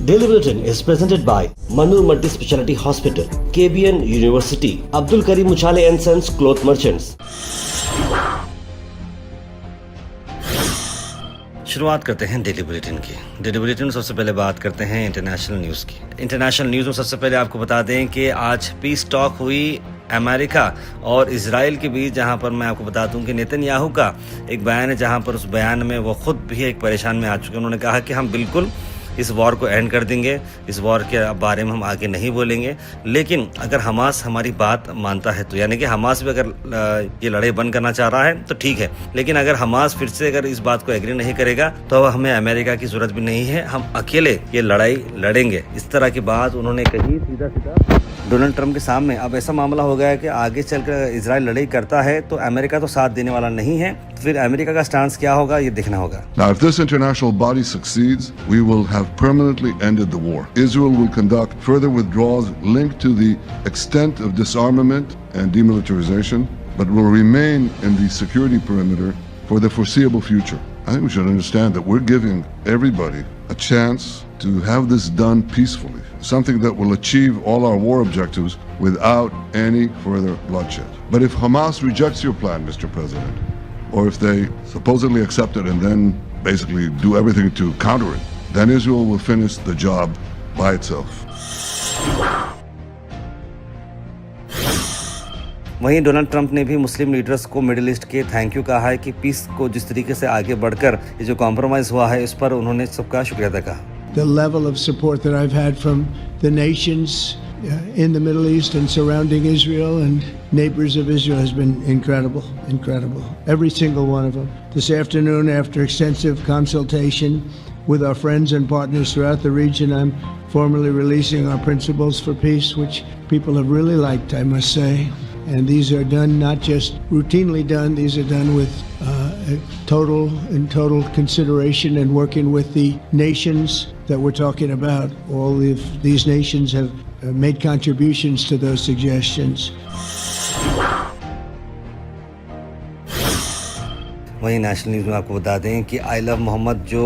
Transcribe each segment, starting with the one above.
Daily Bulletin is presented by Manur Multi Speciality Hospital, KBN University, Abdul Karim Uchale and Sons Cloth Merchants. शुरुआत करते हैं daily bulletin की। Daily bulletin में सबसे पहले बात करते हैं इंटरनेशनल न्यूज़ की। इंटरनेशनल न्यूज़ में सबसे पहले आपको बता दें कि आज पीस टॉक हुई अमेरिका और इजराइल के बीच, जहां पर मैं आपको बता दूं कि नेतन्याहू का एक बयान है, जहां पर उस बयान में वो खुद भी एक परेशान में आ चुके हैं। उन्होंने कहा कि हम बिल्कुल इस वॉर को एंड कर देंगे, इस वॉर के बारे में हम आगे नहीं बोलेंगे, लेकिन अगर हमास हमारी बात मानता है तो, यानी कि हमास भी अगर ये लड़ाई बंद करना चाह रहा है तो ठीक है, लेकिन अगर हमास फिर से अगर इस बात को एग्री नहीं करेगा तो अब हमें अमेरिका की जरूरत भी नहीं है, हम अकेले ये लड़ाई लड़ेंगे। इस तरह की बात उन्होंने कही सीधा सीधा डोनाल्ड ट्रंप के सामने। अब ऐसा मामला हो गया है कि आगे चलकर इजराइल लड़ाई करता है तो अमेरिका तो साथ देने वाला नहीं है, फिर अमेरिका का स्टांस क्या होगा ये देखना होगा। Now, if this international body succeeds, we will have permanently ended the war. Israel will conduct further withdrawals linked to the extent of disarmament and demilitarization, but will remain in the security perimeter for the foreseeable future. I think we should understand that we're giving everybody a chance to have this done peacefully, something that will achieve all our war objectives without any further bloodshed. But if Hamas rejects your plan, Mr. President, or if they supposedly accept it and then basically do everything to counter it, then Israel will finish the job by itself. वहीं Donald Trump ने भी मुस्लिम leaders को middle east के thank you कहा है कि piece को जिस तरीके से आगे बढ़कर ये जो कॉम्प्रोमाइज हुआ है उस पर उन्होंने सबका शुक्रिया अदा कहा। The level of support that I've had from the nations in the Middle East and surrounding Israel and neighbors of Israel has been incredible, incredible. Every single one of them. This afternoon, after extensive consultation with our friends and partners throughout the region, I'm formally releasing our principles for peace, which people have really liked, I must say. And these are done not just routinely done, these are done with total consideration and working with the nations that we're talking about. All of these nations have made contributions to those suggestions. वहीं national news में आपको बता दें कि I love Mohammad जो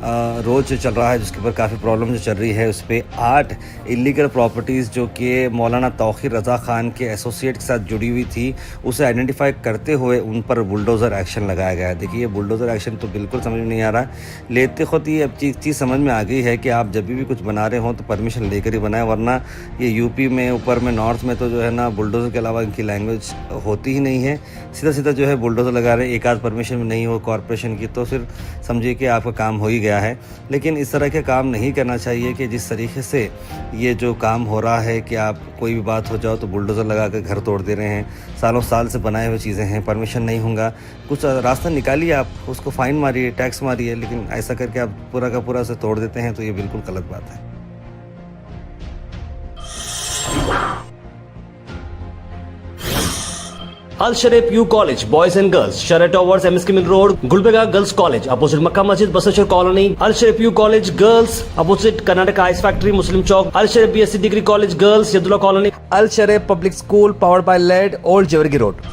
रोज़ चल रहा है, जिसके ऊपर काफ़ी प्रॉब्लम जो चल रही है, उस पर 8 इलीगल प्रॉपर्टीज़ जो कि मौलाना तौक़ीर रज़ा ख़ान के एसोसिएट के साथ जुड़ी हुई थी, उसे आइडेंटिफाई करते हुए उन पर बुलडोज़र एक्शन लगाया गया है। देखिए, ये बुलडोज़र एक्शन तो बिल्कुल समझ में नहीं आ रहा है। लेते खुद ये अब चीज़ समझ में आ गई है कि आप जब भी कुछ बना रहे हों तो परमिशन लेकर ही बनाएं, वरना ये यूपी में ऊपर में नॉर्थ में तो जो है ना, बुलडोज़र के अलावा इनकी लैंग्वेज होती ही नहीं है। सीधा सीधा जो है बुलडोज़र लगा रहे हैं, एक आध परमिशन नहीं हो कॉरपोरेशन की तो फिर समझिए कि आपका काम हो ही गया है। लेकिन इस तरह के काम नहीं करना चाहिए कि जिस तरीके से ये जो काम हो रहा है कि आप कोई भी बात हो जाओ तो बुलडोज़र लगा कर घर तोड़ दे रहे हैं। सालों साल से बनाए हुए चीज़ें हैं, परमिशन नहीं होगा, कुछ रास्ता निकालिए, आप उसको फ़ाइन मारिए, टैक्स मारिए, लेकिन ऐसा करके आप पूरा का पूरा से तोड़ देते हैं तो ये बिल्कुल गलत बात है। Al Sharif U College, Boys and Girls, Sharia Towers, MSK Mill Road, Gulbega Girls College, opposite Makkah Masjid, Basashar Colony. Al Sharif U College, Girls, opposite Karnataka Ice Factory, Muslim Chowk. Al Sharif BSc Degree College, Girls, Yadullah Colony. Al Sharif Public School, powered by LED, Old Jawargi Road.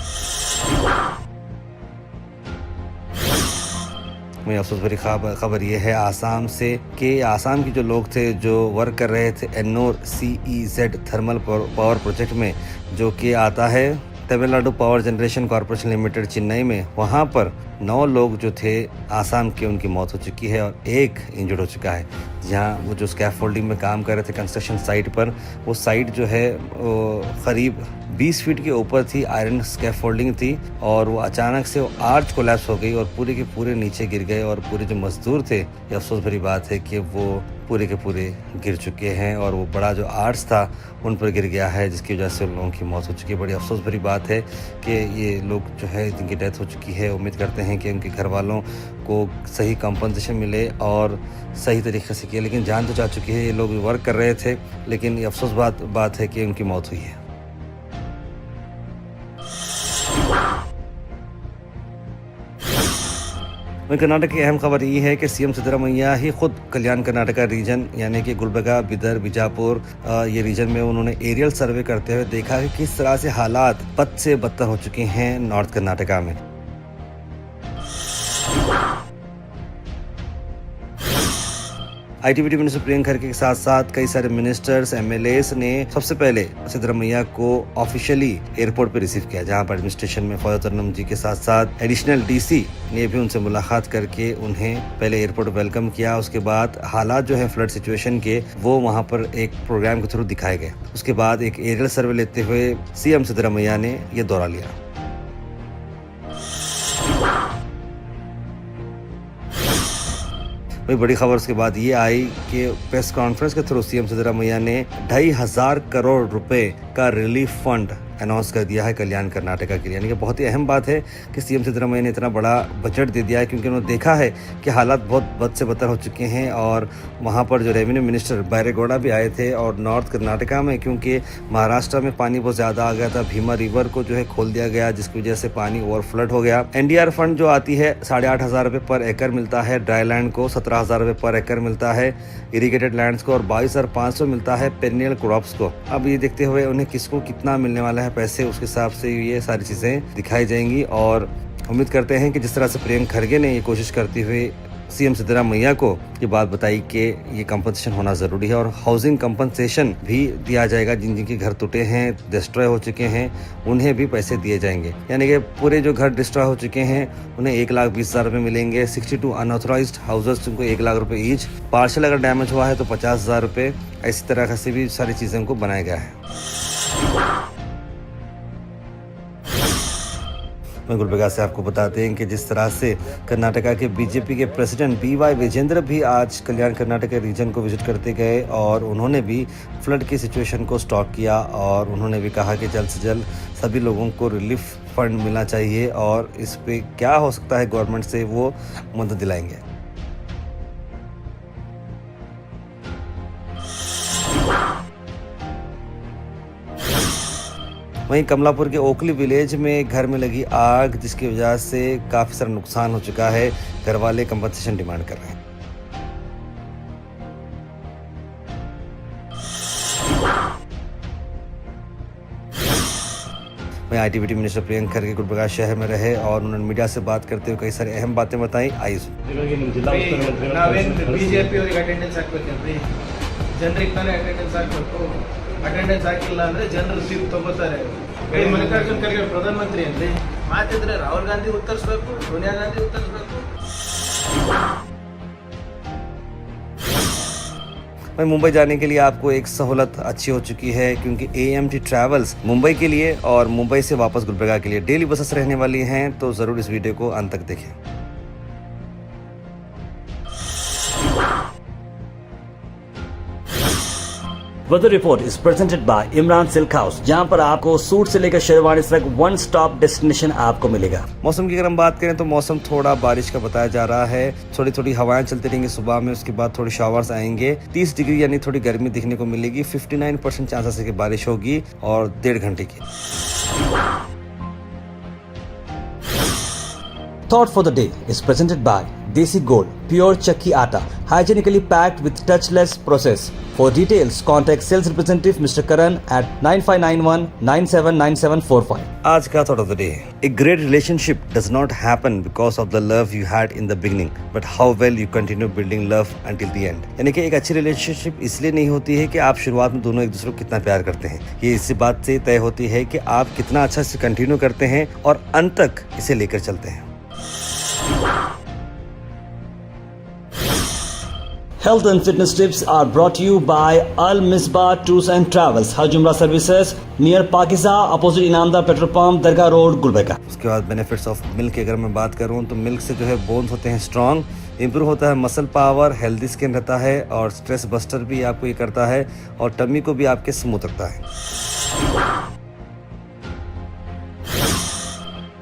मुझे अफसोस भरी खबर ये है आसाम से कि आसाम के जो लोग थे जो वर्क कर रहे थे Ennore CEZ thermal power project में, जो कि आता है Tamil Nadu power generation corporation limited Chennai में, वहाँ पर 9 लोग जो थे आसाम के, उनकी मौत हो चुकी है और 1 इंजर्ड हो चुका है। जहाँ वो जो स्कैफोल्डिंग में काम कर रहे थे कंस्ट्रक्शन साइट पर, वो साइट जो है वो करीब 20 फीट के ऊपर थी, आयरन स्कैफोल्डिंग थी, और वो अचानक से वो आर्च कोलैप्स हो गई और पूरे के पूरे नीचे गिर गए, और पूरे जो मजदूर थे, ये अफसोस भरी बात है कि वो पूरे के पूरे गिर चुके हैं और वो बड़ा जो आर्च था उन पर गिर गया है, जिसकी वजह से उन लोगों की मौत हो चुकी है। बड़ी अफसोस भरी बात है कि ये लोग जो है जिनकी डेथ हो चुकी है, उम्मीद करते हैं कि उनके घर वालों को सही कंपनसेशन मिले और सही तरीके से किए, लेकिन जान तो जा चुकी है। ये लोग वर्क कर रहे थे, लेकिन ये अफसोस बात है कि उनकी मौत हुई है। वहीं कर्नाटक की अहम खबर ये है कि सीएम सिद्धरामैया ही खुद कल्याण कर्नाटका रीजन यानी कि गुलबर्गा, बिदर, बीजापुर ये रीजन में उन्होंने एरियल सर्वे करते हुए देखा कि किस तरह से हालात बद से बदतर हो चुके हैं नॉर्थ कर्नाटका में। आईटीबीटी मिनिस्टर प्रियंक खरगे के साथ साथ कई सारे मिनिस्टर्स, एमएलएस ने सबसे पहले सिद्धरामैया को ऑफिशियली एयरपोर्ट पे रिसीव किया, जहां पर एडमिनिस्ट्रेशन में फौजा तरन्नुम जी के साथ साथ एडिशनल डीसी ने भी उनसे मुलाकात करके उन्हें पहले एयरपोर्ट वेलकम किया। उसके बाद हालात जो है फ्लड सिचुएशन के, वो वहां पर एक प्रोग्राम के थ्रू दिखाए गए। उसके बाद एक एरियल सर्वे लेते हुए सीएम सिद्धरामैया ने यह दौरा लिया। वही बड़ी खबर उसके बाद ये आई कि प्रेस कॉन्फ्रेंस के थ्रू सीएम सिद्धरामैया ने 2,500 करोड़ रुपए का रिलीफ फंड अनाउंस कर दिया है कल्याण कर्नाटका के लिए। यानी कि बहुत ही अहम बात है कि सीएम सिद्धरामैया ने इतना बड़ा बजट दे दिया है, क्योंकि उन्होंने देखा है कि हालात बहुत बद से बदतर हो चुके हैं। और वहाँ पर जो रेवेन्यू मिनिस्टर बैरेगौड़ा भी आए थे, और नॉर्थ कर्नाटका में क्योंकि महाराष्ट्र में पानी बहुत ज़्यादा आ गया था, भीमा रिवर को जो है खोल दिया गया, जिसकी वजह से पानी ओवर फ्लड हो गया। एनडीआर फंड जो आती है 8,500 रुपये पर एकड़ मिलता है, ड्राई लैंड को 17,000 रुपये पर एकड़ मिलता है, इरीगेटेड लैंड्स को, और 22,500 मिलता है पेरिनियल क्रॉप्स को। अब ये देखते हुए उन्हें किसको कितना मिलने वाला है पैसे, उसके हिसाब से ये सारी चीज़ें दिखाई जाएंगी। और उम्मीद करते हैं कि जिस तरह से प्रियंक खरगे ने ये कोशिश करते हुए सीएम सिद्धरामैया को ये बात बताई कि ये कंपनसेशन होना ज़रूरी है, और हाउसिंग कंपनसेशन भी दिया जाएगा। जिन जिनके घर टूटे हैं, डिस्ट्रॉय हो चुके हैं, उन्हें भी पैसे दिए जाएंगे। यानी कि पूरे जो घर डिस्ट्रॉय हो चुके हैं उन्हें 1,20,000 रुपये मिलेंगे। 62 अनऑथराइज्ड हाउसेस उनको 1,00,000 रुपये ईच। पार्शल अगर डैमेज हुआ है तो 50,000 रुपये। इसी तरह से भी सारी चीज़ों को बनाया गया है। मैं गुलबर्गा से आपको बताते हैं कि जिस तरह से कर्नाटका के बीजेपी के प्रेसिडेंट BY विजेंद्र भी आज कल्याण कर्नाटक रीजन को विजिट करते गए, और उन्होंने भी फ्लड की सिचुएशन को स्टॉप किया, और उन्होंने भी कहा कि जल्द से जल्द सभी लोगों को रिलीफ फंड मिलना चाहिए, और इस पे क्या हो सकता है गवर्नमेंट से वो मदद दिलाएंगे। वहीं कमलापुर के ओकली विलेज में घर में लगी आग, जिसकी वजह से काफ़ी सारा नुकसान हो चुका है। घर वाले कंपनसेशन डिमांड कर रहे हैं। वहीं आईटीबीटी मिनिस्टर प्रियंक खरगे गुलबर्गा शहर में रहे, और उन्होंने मीडिया से बात करते हुए कई सारी अहम बातें बताई। आइए ಬಿಜೆಪಿ ಅವರಿಗೆ ಅಟೆಂಡೆನ್ಸ್ ಹಾಕ್ಬೇಕಂದ್ರೆ ಜನರಿಗೆ ತಾನೇ ಅಟೆಂಡೆನ್ಸ್ ಹಾಕಬೇಕು. ಅಟೆಂಡೆನ್ಸ್ ಹಾಕಿಲ್ಲ ಅಂದ್ರೆ ಜನರು ತೀರ್ಪು ತಗೋತಾರೆ. ಮಲ್ಲಿಕಾರ್ಜುನ್ ಖರ್ಗೆ ಪ್ರಧಾನಮಂತ್ರಿ ಅಂದ್ರೆ ಮಾತಿದ್ರೆ ರಾಹುಲ್ ಗಾಂಧಿ ಉತ್ತರಿಸಬೇಕು, ಸೋನಿಯಾ ಗಾಂಧಿ ಉತ್ತರಿಸಬೇಕು. वहीं मुंबई जाने के लिए आपको एक सहूलत अच्छी हो चुकी है, क्योंकि AMT ट्रैवल्स मुंबई के लिए और मुंबई से वापस गुलबर्गा के लिए डेली बसेस रहने वाली हैं। तो ज़रूर इस वीडियो को अंत तक देखें। Weather report is presented by Imran silk house, जहां पर आपको सूट से लेकर शेरवानी तक वन स्टॉप डेस्टिनेशन आपको मिलेगा। मौसम की अगर हम बात करें तो मौसम थोड़ा बारिश का बताया जा रहा है। थोड़ी थोड़ी हवाएं चलती रहेंगी सुबह में, उसके बाद थोड़ी शावर्स आएंगे। 30 डिग्री यानी थोड़ी गर्मी दिखने को मिलेगी। 59% चांसेस है कि बारिश होगी, और 1.5 घंटे की। Thought for the day is presented by Desi Gold, pure chakki atta, hygienically packed with touchless process. For details, contact sales representative Mr. Karan at 9591-979745. आज का thought of the day, a great relationship does not happen because of the love you had in the beginning, but how well you continue building love until the end. यानी कि एक अच्छी relationship इसलिए नहीं होती है कि आप शुरुआत में दोनों एक दूसरे को कितना प्यार करते हैं, ये इसी बात से तय होती है कि आप कितना अच्छा से कंटिन्यू करते हैं और अंत तक इसे लेकर चलते हैं। Health and fitness tips are brought to you by Al Misbah Tours and Travels, Hajj Umrah Services, near Pakiza, opposite Inamda Petrol Pump, Dargah Road, Gulbarga. उसके बाद बेनिफिट्स ऑफ मिल्क की अगर मैं बात करूं तो मिल्क से जो है बोन्स होते हैं स्ट्रांग, इंप्रूव होता है मसल पावर, हेल्दी स्किन रहता है, और स्ट्रेस बस्टर भी आपको ये करता है, और टमी को भी आपके स्मूथ रखता है।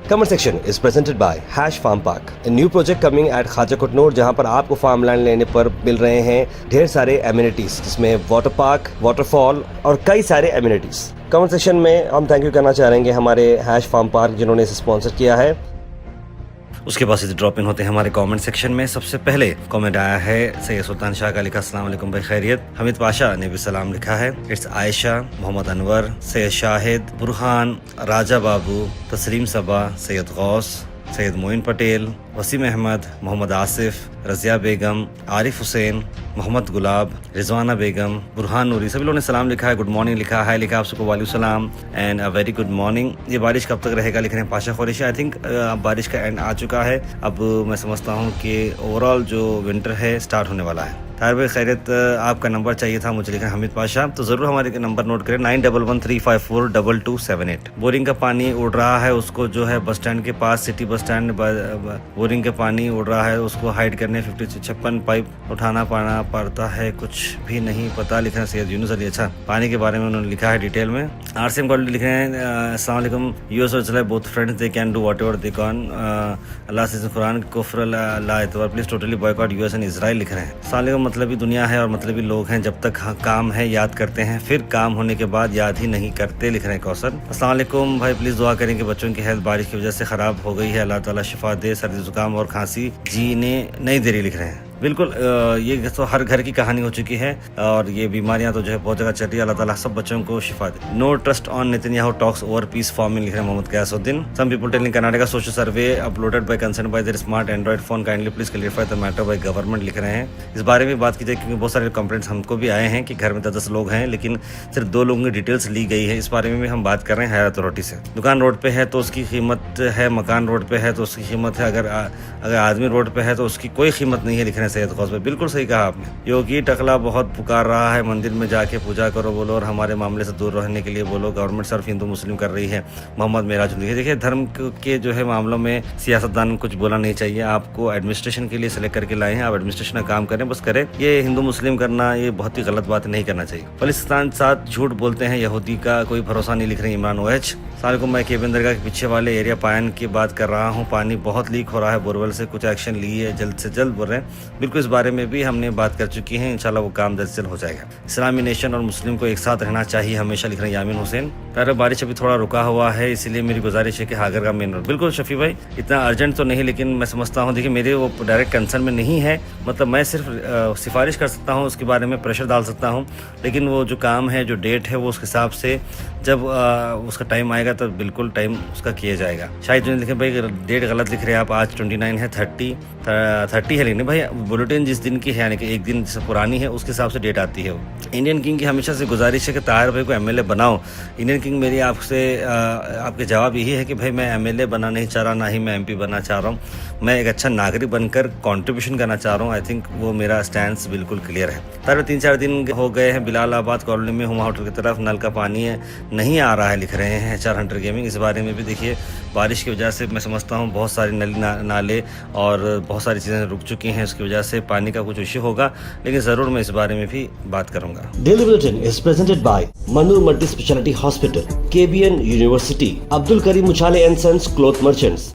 Comment section is presented by Hash Farm Park, a new project coming at Khaja Kotnoor, जहां पर आपको फार्म लैंड लेने पर मिल रहे हैं ढेर सारे एमिनिटीज, जिसमें वाटर पार्क, वाटरफॉल और कई सारे एमिनिटीज। कमेंट सेक्शन में हम थैंक यू करना चाहेंगे हमारे हैश फार्म पार्क, जिन्होंने इसे स्पॉन्सर किया है। उसके बाद सीधे ड्रॉप इन होते हैं हमारे कमेंट सेक्शन में। सबसे पहले कमेंट आया है सैयद सुल्तान शाह का, लिखा अस्सलाम वालेकुम भाई खैरियत। हमीद पाशा ने भी सलाम लिखा है। इट्स आयशा, मोहम्मद अनवर, सैयद शाहिद, बुरहान, राजा बाबू, तस्लीम सबा, सैयद गौस, सैयद मोइन पटेल, वसीम अहमद, मोहम्मद आसिफ, रज़िया बेगम, आरिफ हुसैन, मोहम्मद गुलाब, रिजवाना बेगम, बुरहान नूरी, सभी लोगों ने सलाम लिखा है, गुड मॉर्निंग लिखा है, लिखा आप सबको वालेकुम सलाम and a very good morning. ये बारिश कब तक रहेगा लिख रहे हैं पाशा खुरैशी। आई थिंक अब बारिश का एंड आ चुका है। अब मैं समझता हूँ कि ओवरऑल जो विंटर है स्टार्ट होने वाला है। ताहिर भाई खैरियत, आपका नंबर चाहिए था मुझे, लिखा हमीद पाशा, तो ज़रूर हमारे नंबर नोट करें 9113542278। बोरिंग का पानी उड़ रहा है, उसको जो है बस स्टैंड के पास, सिटी बस स्टैंड, बोरिंग का पानी उड़ रहा है, उसको हाइड करने 56 पाइप उठाना पड़ता है, कुछ भी नहीं पता, लिख रहे हैं सैयद यूनुस अली। अच्छा, पानी के बारे में उन्होंने लिखा है डिटेल में। RCM कॉल लिख रहे हैं अस्सलाम वालेकुम, यूएस और Israel both friends, they can do whatever they can, अल्लाह से कुरान कुफ्र ला एतबार, please totally boycott US and Israel, लिख रहे हैं। अस्सलाम वालेकुम, मतलबी दुनिया है और मतलबी लोग हैं, जब तक काम है याद करते हैं, फिर काम होने के बाद याद ही नहीं करते, लिख रहे हैं कौसर। अस्सलाम वालेकुम भाई, प्लीज दुआ करें कि बच्चों की हेल्थ बारिश की वजह से खराब हो गई है, अल्लाह ताला शिफा दे, सर्दी जुकाम और खांसी जीने नहीं दे रही, लिख रहे हैं। बिल्कुल, ये तो हर घर की कहानी हो चुकी है और ये बीमारियां तो जो है बहुत जगह चल रही है, अल्लाह ताला सब बच्चों को शिफा दे। No trust on Netanyahu talks over peace forming, लिख रहे हैं Mohammad Gayasuddin. Some people telling Karnataka social survey uploaded by concern by their smart android phone, kindly please clarify the matter by government, लिख रहे हैं। इस बारे में बात कीजिए क्योंकि बहुत सारे कंप्लेंट्स हमको भी आए हैं कि घर में 10 लोग हैं लेकिन सिर्फ 2 लोगों की डिटेल्स ली गई है। इस बारे में भी हम बात कर रहे हैं हायर अथॉरिटी से। दुकान रोड पे है तो उसकी कीमत है, मकान रोड पे है तो उसकी कीमत है, अगर आदमी रोड पे है तो उसकी कोई कीमत नहीं है, लिख रहे हैं सैयद गौस भाई। बिल्कुल सही कहा आपने। योगी टकला बहुत पुकार रहा है, मंदिर में जाके पूजा करो बोलो और हमारे मामले से दूर रहने के लिए बोलो, गवर्नमेंट सिर्फ हिंदू मुस्लिम कर रही है, मोहम्मद मेराज। देखिए धर्म के जो है मामलों में सियासतदान कुछ बोला नहीं चाहिए, आपको एडमिनिस्ट्रेशन के लिए सेलेक्ट करके लाए हैं, आप एडमिनिस्ट्रेशन का काम करें, बस करें। ये हिंदू मुस्लिम करना ये बहुत ही गलत बात नहीं करना चाहिए। फलिस्तान साथ झूठ बोलते हैं, यहूदी का कोई भरोसा नहीं, लिख रहे हैं इमरान OH। साल मैं केबिन दरगाह के पीछे वाले एरिया पायन की बात कर रहा हूँ, पानी बहुत लीक हो रहा है बोरवेल से, कुछ एक्शन लिए जल्द से जल्द बोल रहे हैं। बिल्कुल इस बारे में भी हमने बात कर चुकी है, इंशाल्लाह वो काम जल्द से जल्द हो जाएगा। इस्लामी नेशन और मुस्लिम को एक साथ रहना चाहिए हमेशा, लिख रहे हैं यामीन हुसैन। तारा बारिश अभी थोड़ा रुका हुआ है इसलिए मेरी गुजारिश है कि हागर का मेन रोड। बिल्कुल शफी भाई, इतना अर्जेंट तो नहीं, लेकिन मैं समझता हूँ, देखिए मेरे वो डायरेक्ट कंसर्न में नहीं है, मतलब मैं सिर्फ सिफारिश कर सकता हूँ, उसके बारे में प्रेशर डाल सकता हूँ, लेकिन वो जो काम है, जो डेट है, वो उस हिसाब से जब उसका टाइम आएगा तो बिल्कुल टाइम उसका किया जाएगा। शायद जो लिखे भाई डेट गलत लिख रहे हैं आप, आज 29 है, 30 है, लेकिन भाई बुलेटिन जिस दिन की है यानी कि एक दिन जैसे पुरानी है उसके हिसाब से डेट आती है वो। इंडियन किंग की हमेशा से गुजारिश है कि ताहिर भाई को MLA बनाओ। इंडियन किंग मेरी आपसे आपके जवाब यही है कि भाई मैं MLA बना नहीं चाह रहा, ना ही मैं MP बनना चाह रहा हूँ, मैं एक अच्छा नागरिक बनकर कंट्रीब्यूशन करना चाह रहा हूँ। आई थिंक वो मेरा स्टैंड बिल्कुल क्लियर है। ताहिर 3-4 दिन हो गए हैं बिलालाबाद कॉलोनी में हुमा होटल की तरफ नल का पानी नहीं आ रहा है, लिख रहे हैं HR हंटर गेमिंग। इस बारे में भी देखिए बारिश की वजह से मैं समझता हूँ बहुत सारे नाले और बहुत सारी चीज़ें रुक चुकी हैं, उसकी वजह से पानी का कुछ इश्यू होगा, लेकिन ज़रूर मैं इस बारे में भी बात करूँगा। Daily bulletin is presented by Manur multi speciality hospital, KBN university, Abdul Karim Muchhale and sons cloth merchants.